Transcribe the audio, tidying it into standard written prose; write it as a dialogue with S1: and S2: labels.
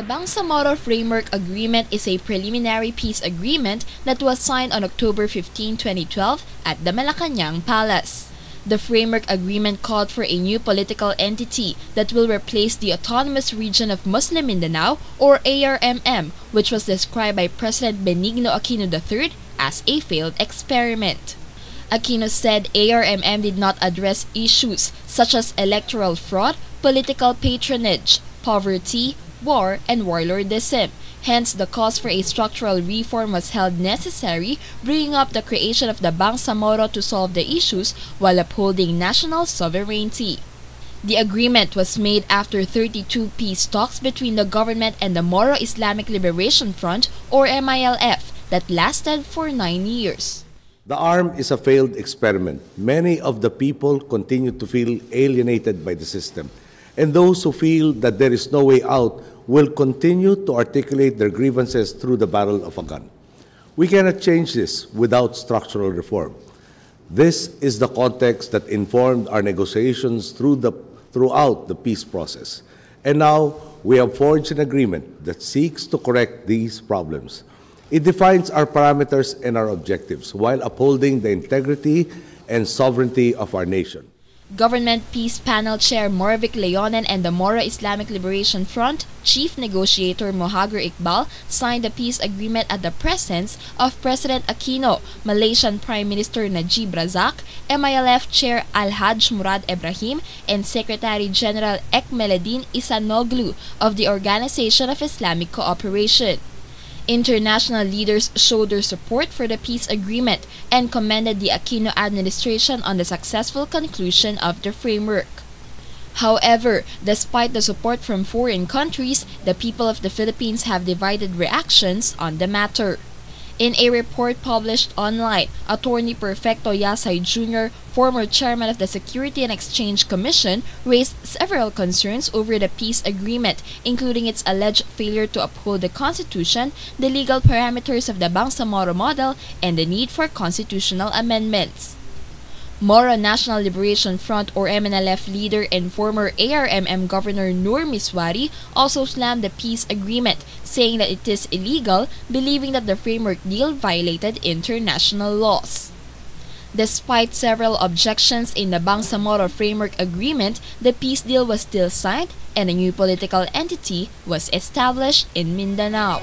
S1: The Bangsamoro Framework Agreement is a preliminary peace agreement that was signed on October 15, 2012 at the Malacanang Palace. The framework agreement called for a new political entity that will replace the Autonomous Region of Muslim Mindanao, or ARMM, which was described by President Benigno Aquino III as a failed experiment. Aquino said ARMM did not address issues such as electoral fraud, political patronage, poverty, war, and warlordism. Hence, the cause for a structural reform was held necessary, bringing up the creation of the Bangsamoro to solve the issues while upholding national sovereignty. The agreement was made after 32 peace talks between the government and the Moro Islamic Liberation Front, or MILF, that lasted for 9 years.
S2: The ARM is a failed experiment. Many of the people continue to feel alienated by the system, and those who feel that there is no way out will continue to articulate their grievances through the barrel of a gun. We cannot change this without structural reform. This is the context that informed our negotiations throughout the peace process. And now we have forged an agreement that seeks to correct these problems. It defines our parameters and our objectives while upholding the integrity and sovereignty of our nation.
S1: Government Peace Panel Chair Morvic Leonen and the Moro Islamic Liberation Front Chief Negotiator Mohagir Iqbal signed the peace agreement at the presence of President Aquino, Malaysian Prime Minister Najib Razak, MILF Chair Alhaj Murad Ibrahim, and Secretary General Ekmeledin Isanoglu of the Organization of Islamic Cooperation. International leaders showed their support for the peace agreement and commended the Aquino administration on the successful conclusion of the framework. However, despite the support from foreign countries, the people of the Philippines have divided reactions on the matter. In a report published online, Attorney Perfecto Yasay Jr., former chairman of the Security and Exchange Commission, raised several concerns over the peace agreement, including its alleged failure to uphold the Constitution, the legal parameters of the Bangsamoro model, and the need for constitutional amendments. Moro National Liberation Front, or MNLF leader and former ARMM Governor Nur Miswari also slammed the peace agreement, saying that it is illegal, believing that the framework deal violated international laws. Despite several objections in the Bangsamoro Framework Agreement, the peace deal was still signed and a new political entity was established in Mindanao.